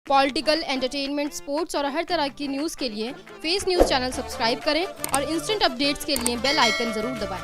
Political, entertainment, sports और हर तरह की न्यूज़ के लिए फेस न्यूज़ चैनल सब्सक्राइब करें और इंस्टेंट अपडेट्स के लिए बेल आइकन जरूर दबाएं।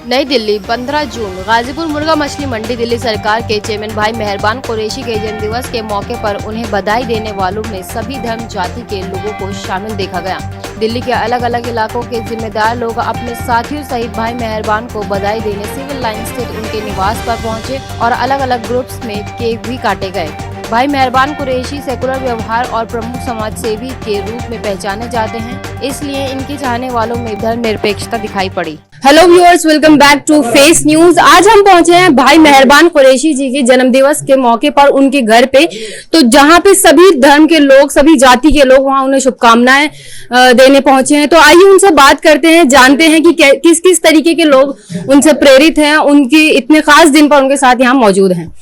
नई दिल्ली 15 जून गाजीपुर मुर्गा मछली मंडी दिल्ली सरकार के चेयरमैन भाई मेहरबान कुरैशी के जन्मदिवस के मौके पर उन्हें बधाई देने वालों में सभी धर्म जाति के लोगों को शामिल देखा गया। दिल्ली के अलग अलग इलाकों के जिम्मेदार लोग अपने साथियों सहित भाई मेहरबान को बधाई देने सिविल लाइन स्थित उनके निवास पर पहुंचे और अलग अलग ग्रुप्स में केक भी काटे गए। भाई मेहरबान कुरैशी सेकुलर व्यवहार और प्रमुख समाज सेवी के रूप में पहचाने जाते हैं, इसलिए इनके चाहने वालों में धर्मनिरपेक्षता दिखाई पड़ी। Hello viewers, welcome back to Face News. आज हम पहुंचे हैं भाई मेहरबान कुरैशी जी के जन्मदिवस के मौके पर उनके घर पे, तो जहां पे सभी धर्म के लोग, सभी जाति के लोग वहां उन्हें शुभकामनाएं देने पहुंचे हैं। तो आइए उनसे बात करते हैं, जानते हैं कि किस किस तरीके के लोग उनसे प्रेरित हैं, उनकी इतने खास दिन पर उनके साथ यहाँ मौजूद हैं।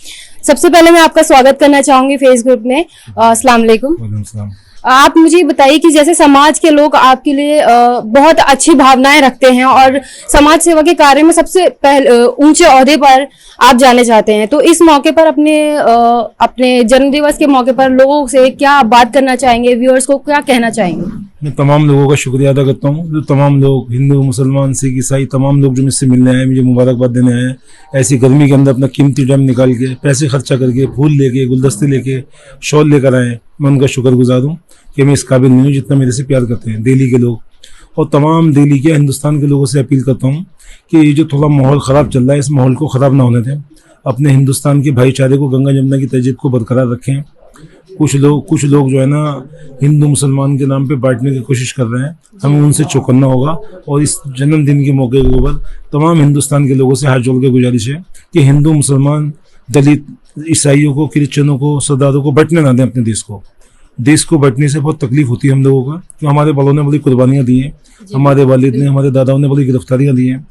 सबसे पहले मैं आपका स्वागत करना चाहूंगी फेस ग्रुप में। अस्सलाम वालेकुम। आप मुझे बताइए कि जैसे समाज के लोग आपके लिए बहुत अच्छी भावनाएं रखते हैं और समाज सेवा के कार्य में सबसे पहले ऊंचे ओहदे पर आप जाने जाते हैं, तो इस मौके पर अपने जन्मदिवस के मौके पर लोगों से क्या बात करना चाहेंगे, व्यूअर्स को क्या कहना चाहेंगे? मैं तमाम लोगों का शुक्रिया अदा करता हूँ, जो तमाम लोग, हिंदू, मुसलमान, सिख, ईसाई, तमाम लोग जो मुझसे मिलने आए, मुझे मुबारकबाद देने आए। ऐसी गर्मी के अंदर अपना कीमती टाइम निकाल के, पैसे खर्चा करके, फूल लेके, गुलदस्ते लेके, शॉल लेकर आए। मैं उनका शुक्रगुजार हूँ कि मैं इस काबिल नहीं हूँ जितना मेरे से प्यार करते हैं दिल्ली के लोग। और तमाम दिल्ली के, हिंदुस्तान के लोगों से अपील करता हूँ कि ये जो थोड़ा माहौल ख़राब चल रहा है, इस माहौल को ख़राब ना होने दें। अपने हिंदुस्तान के भाईचारे को, गंगा जमुना की तहजीब को बरकरार रखें। कुछ लोग जो है ना, हिंदू मुसलमान के नाम पे बांटने की कोशिश कर रहे हैं, हमें उनसे चौकन्ना होगा। और इस जन्मदिन के मौके के ऊपर तमाम हिंदुस्तान के लोगों से हाथ जोड़ के गुजारिश है कि हिंदू, मुसलमान, दलित, ईसाइयों को, क्रिश्चियनों को, सरदारों को बंटने ना दें। अपने देश को बंटने से बहुत तकलीफ होती है हम लोगों का, तो हमारे बलों ने बड़ी कुर्बानियाँ दी हैं, हमारे वालिद ने, हमारे दादाओं ने बड़ी गिरफ्तारियाँ दी हैं,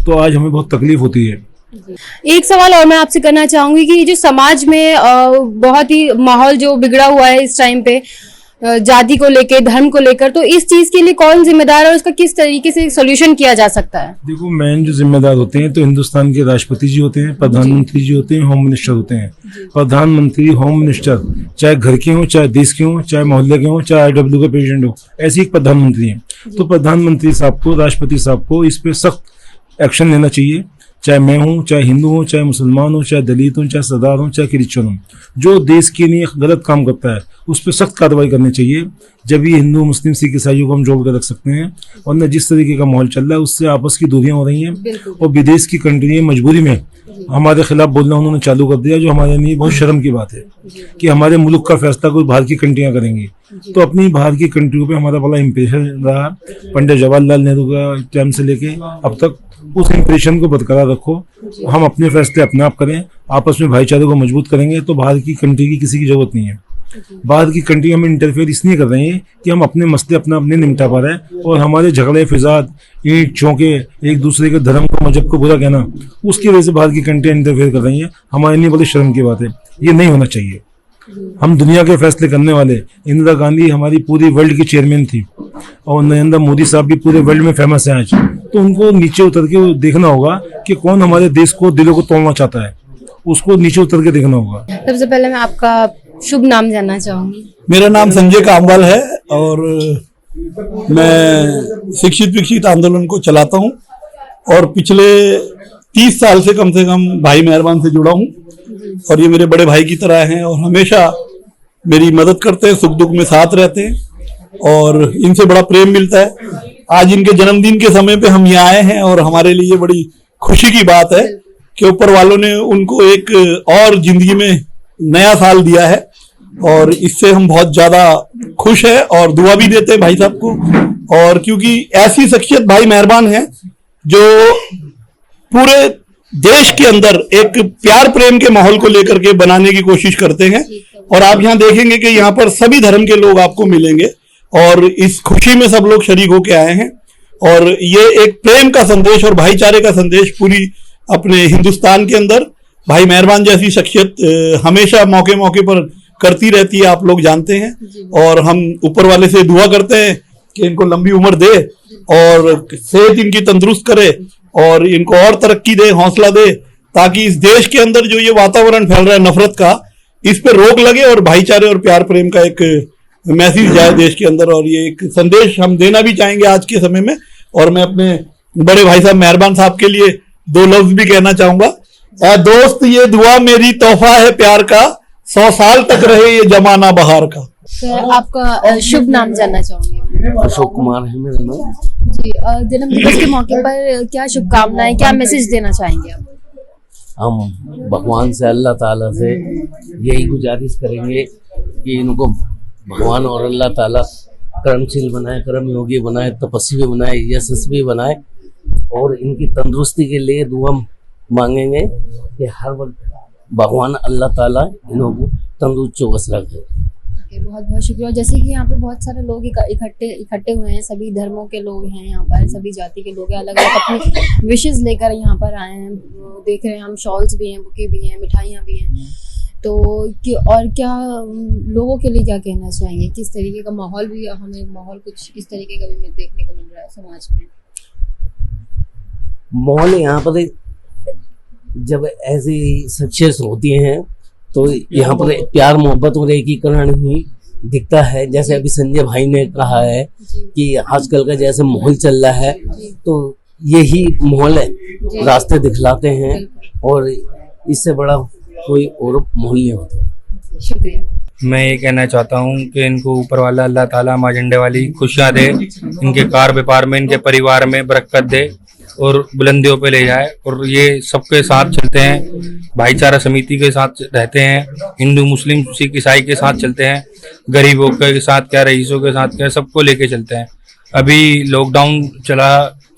तो आज हमें बहुत तकलीफ होती है। एक सवाल और मैं आपसे करना चाहूंगी कि जो समाज में बहुत ही माहौल जो बिगड़ा हुआ है इस टाइम पे, जाति को लेकर, धर्म को लेकर, तो इस चीज के लिए कौन जिम्मेदार है और उसका किस तरीके से सोल्यूशन किया जा सकता है? देखो, मेन जो जिम्मेदार होते हैं तो हिंदुस्तान के राष्ट्रपति जी होते हैं, प्रधानमंत्री जी होते हैं, होम मिनिस्टर होते हैं। प्रधानमंत्री, होम मिनिस्टर चाहे घर के हों, चाहे देश के हों, चाहे मोहल्ले के हों, चाहे IW के प्रेसिडेंट हो, ऐसे एक प्रधानमंत्री है। तो प्रधानमंत्री साहब को, राष्ट्रपति साहब को इस पे सख्त एक्शन लेना चाहिए। चाहे मैं हूँ, चाहे हिंदू हूँ, चाहे मुसलमान हूँ, चाहे दलित हूँ, चाहे सरदार हूँ, चाहे क्रिश्चियन हूँ, जो देश के लिए गलत काम करता है उस पर सख्त कार्रवाई करनी चाहिए। जब ये हिंदू, मुस्लिम, सिख, ईसाइयों को हम जोड़ कर रख सकते हैं। और न जिस तरीके का माहौल चल रहा है उससे आपस की दूरियां हो रही हैं, और विदेश की कंट्री मजबूरी में हमारे खिलाफ बोलना उन्होंने चालू कर दिया, जो हमारे लिए बहुत शर्म की बात है कि हमारे मुल्क का फैसला कोई बाहर की कंट्रियां करेंगी। तो अपनी बाहर की कंट्रियों पे हमारा बड़ा इम्प्रेशन रहा पंडित जवाहरलाल नेहरू का टाइम से लेके अब तक। उस इम्प्रेशन को बरकरार रखो, हम अपने फैसले अपने आप करें, आपस में भाईचारे को मजबूत करेंगे तो बाहर की कंट्री की किसी की जरूरत नहीं है। बाहर की कंट्री हमें इंटरफेयर इसलिए कर रही है कि हम अपने मसले अपने निपटा पा रहे हैं, और हमारे झगड़े, फिजाद, ईंट चौके, एक दूसरे के धर्म को, मजहब को बुरा कहना, उसकी वजह से बाहर की कंट्रियां इंटरफेयर कर रही हैं। हमारे लिए बड़ी शर्म की बात है, ये नहीं होना चाहिए। हम दुनिया के फैसले करने वाले, इंदिरा गांधी हमारी पूरी वर्ल्ड की चेयरमैन थी, और नरेंद्र मोदी साहब भी पूरे वर्ल्ड में फेमस हैं आज। तो उनको नीचे उतर के देखना होगा कि कौन हमारे देश को, दिलों को तोड़ना चाहता है, उसको नीचे उतर के देखना होगा। सबसे पहले मैं आपका शुभ नाम जानना चाहूंगी। मेरा नाम संजय कामवाल है और मैं शिक्षित विकसित आंदोलन को चलाता हूं, और पिछले 30 साल से कम भाई मेहरबान से जुड़ा हूं, और ये मेरे बड़े भाई की तरह हैं और हमेशा मेरी मदद करते हैं, सुख दुख में साथ रहते हैं, और इनसे बड़ा प्रेम मिलता है। आज इनके जन्मदिन के समय पे हम यहाँ आए हैं, और हमारे लिए बड़ी खुशी की बात है कि ऊपर वालों ने उनको एक और जिंदगी में नया साल दिया है, और इससे हम बहुत ज्यादा खुश है और दुआ भी देते हैं भाई साहब को। और क्योंकि ऐसी शख्सियत भाई मेहरबान है जो पूरे देश के अंदर एक प्यार प्रेम के माहौल को लेकर के बनाने की कोशिश करते हैं, और आप यहाँ देखेंगे कि यहाँ पर सभी धर्म के लोग आपको मिलेंगे, और इस खुशी में सब लोग शरीक होके आए हैं। और ये एक प्रेम का संदेश और भाईचारे का संदेश पूरी अपने हिंदुस्तान के अंदर भाई मेहरबान जैसी शख्सियत हमेशा मौके मौके पर करती रहती है, आप लोग जानते हैं। और हम ऊपर वाले से दुआ करते हैं कि इनको लंबी उम्र दे और सेहत इनकी तंदुरुस्त करे, और इनको और तरक्की दे, हौसला दे, ताकि इस देश के अंदर जो ये वातावरण फैल रहा है नफरत का, इस पे रोक लगे और भाईचारे और प्यार प्रेम का एक मैसेज जाए देश के अंदर, और ये एक संदेश हम देना भी चाहेंगे आज के समय में। और मैं अपने बड़े भाई साहब मेहरबान साहब के लिए 2 लफ्ज भी कहना चाहूंगा। ऐ दोस्त ये दुआ मेरी तोहफा है प्यार का, 100 साल तक रहे ये जमाना बहार का। सर आपका शुभ नाम जानना चाहूंगी। अशोक कुमार है मेरा नाम। जी, जन्म दिवस के मौके पर क्या शुभकामनाएं, क्या मैसेज देना चाहेंगे आप? हम भगवान से, अल्लाह ताला से यही गुजारिश करेंगे कि इनको भगवान और अल्लाह ताला कर्मशील बनाए, कर्म योगी बनाए, तपस्वी बनाए, यशस्वी बनाए, और इनकी तंदुरुस्ती के लिए दुआ मांगेंगे कि हर वक्त भगवान अल्लाह ताला इनको तंदुरुस्त चौकस रखे। बहुत बहुत शुक्रिया। जैसे कि यहाँ पे बहुत सारे लोग इकट्ठे हुए हैं, सभी धर्मों के लोग हैं यहाँ पर, सभी जाति के लोग हैं, अलग अलग अपनी विशेष लेकर यहाँ पर आए हैं। देख रहे हैं हम, शॉल्स भी हैं, बुके भी हैं, मिठाइयाँ भी हैं। तो और क्या लोगों के लिए क्या कहना चाहेंगे? किस तरीके का माहौल भी, हमें माहौल कुछ इस तरीके का भी देखने को मिल रहा है समाज में? माहौल यहाँ पर जब ऐसी सक्सेस होती हैं तो यहाँ पर प्यार मोहब्बत और एकीकरण ही दिखता है। जैसे अभी संजय भाई ने कहा है कि आजकल का जैसे माहौल चल रहा है, तो यही माहौल रास्ते दिखलाते हैं, और इससे बड़ा कोई और माहौल नहीं होता। शुक्रिया। मैं ये कहना चाहता हूँ कि इनको ऊपर वाला अल्लाह ताला माँ झंडे वाली खुशियाँ दे, इनके कार व्यापार में, इनके परिवार में बरकत दे और बुलंदियों पे ले जाए। और ये सबके साथ चलते हैं, भाईचारा समिति के साथ रहते हैं, हिंदू मुस्लिम सिख ईसाई के साथ चलते हैं, गरीबों के साथ क्या, रईसों के साथ क्या, सबको लेके चलते हैं। अभी लॉकडाउन चला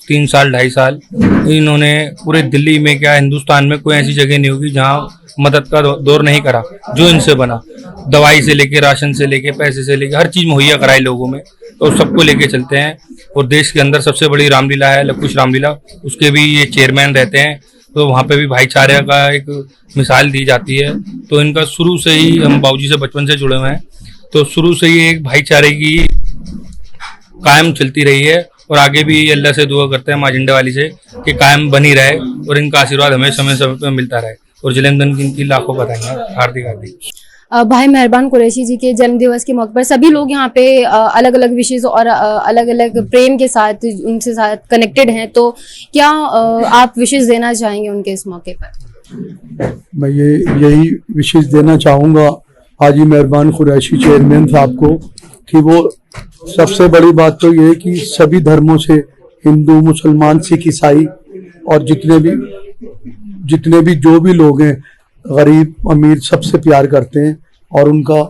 3 साल 2.5 साल, इन्होंने पूरे दिल्ली में क्या, हिंदुस्तान में कोई ऐसी जगह नहीं होगी जहाँ मदद का दौर नहीं करा। जो इनसे बना, दवाई से लेके, राशन से लेके, पैसे से लेके, हर चीज मुहैया कराई लोगों में, तो सबको लेके चलते हैं। और देश के अंदर सबसे बड़ी रामलीला है लवकुश रामलीला, उसके भी ये चेयरमैन रहते हैं, तो वहाँ पे भी भाईचारे का एक मिसाल दी जाती है। तो इनका शुरू से ही, हम बाबूजी से बचपन से जुड़े हुए हैं, तो शुरू से ही एक भाईचारे की कायम चलती रही है। और आगे भी अल्लाह से दुआ करते हैं माँ झंडे वाली से कि कायम बनी रहे और इनका आशीर्वाद हमें समय समय पर मिलता रहे। और जन्मदिन की इनकी लाखों बधाइयाँ, हार्दिक। भाई मेहरबान कुरैशी जी के जन्म दिवस के मौके पर सभी लोग यहाँ पे अलग अलग विशेष और अलग अलग प्रेम के साथ उनसे साथ कनेक्टेड हैं, तो क्या आप विशेष देना चाहेंगे उनके इस मौके पर? मैं यही विशेष देना चाहूँगा हाजी मेहरबान कुरैशी चेयरमैन साहब को कि वो, सबसे बड़ी बात तो ये है कि सभी धर्मों से, हिंदू, मुसलमान, सिख, ईसाई और जितने भी जो भी लोग हैं, गरीब अमीर, सबसे प्यार करते हैं। और उनका,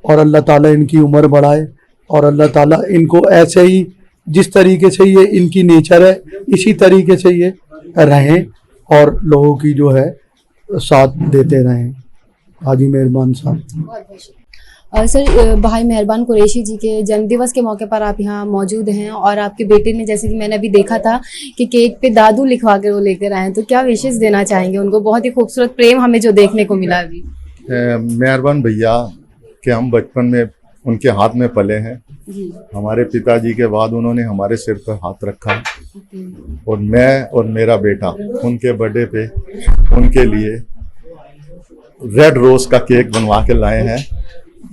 और अल्लाह ताला इनकी उम्र बढ़ाए, और अल्लाह ताला इनको ऐसे ही, जिस तरीके से ये इनकी नेचर है, इसी तरीके से ये रहें और लोगों की जो है साथ देते रहें। हाजी मेहरबान साहब। सर, भाई मेहरबान कुरैशी जी के जन्मदिवस के मौके पर आप यहाँ मौजूद हैं, और आपके बेटे ने, जैसे कि मैंने अभी देखा था कि केक पे दादू लिखवा के वो लेकर आए हैं, तो क्या विशेष देना चाहेंगे उनको? बहुत ही खूबसूरत प्रेम हमें जो देखने को मिला अभी। मेहरबान भैया के हम बचपन में उनके हाथ में पले हैं। हमारे पिताजी के बाद उन्होंने हमारे सिर पर हाथ रखा, और मैं और मेरा बेटा उनके बर्थडे पे उनके लिए रेड रोज का केक बनवा के लाए हैं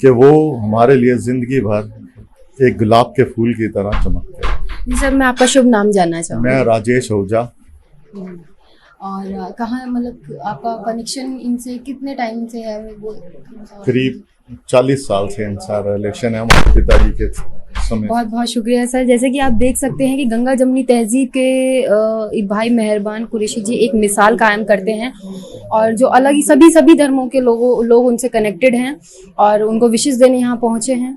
कि वो हमारे लिए जिंदगी भर एक गुलाब के फूल की तरह चमकते हैं। सर, मैं आपका शुभ नाम जानना चाहूँगी। मैं राजेश ओझा। और कहाँ, मतलब आपका कनेक्शन इनसे कितने टाइम से है? वो करीब 40 साल से इनसा रिलेशन है हमारे पिताजी के समय। बहुत बहुत शुक्रिया सर। जैसे कि आप देख सकते हैं कि गंगा जमुनी तहजीब के भाई मेहरबान कुरैशी जी एक मिसाल कायम करते हैं, और जो अलग ही सभी धर्मों के लोग उनसे कनेक्टेड हैं और उनको विशेष देने यहाँ पहुँचे हैं।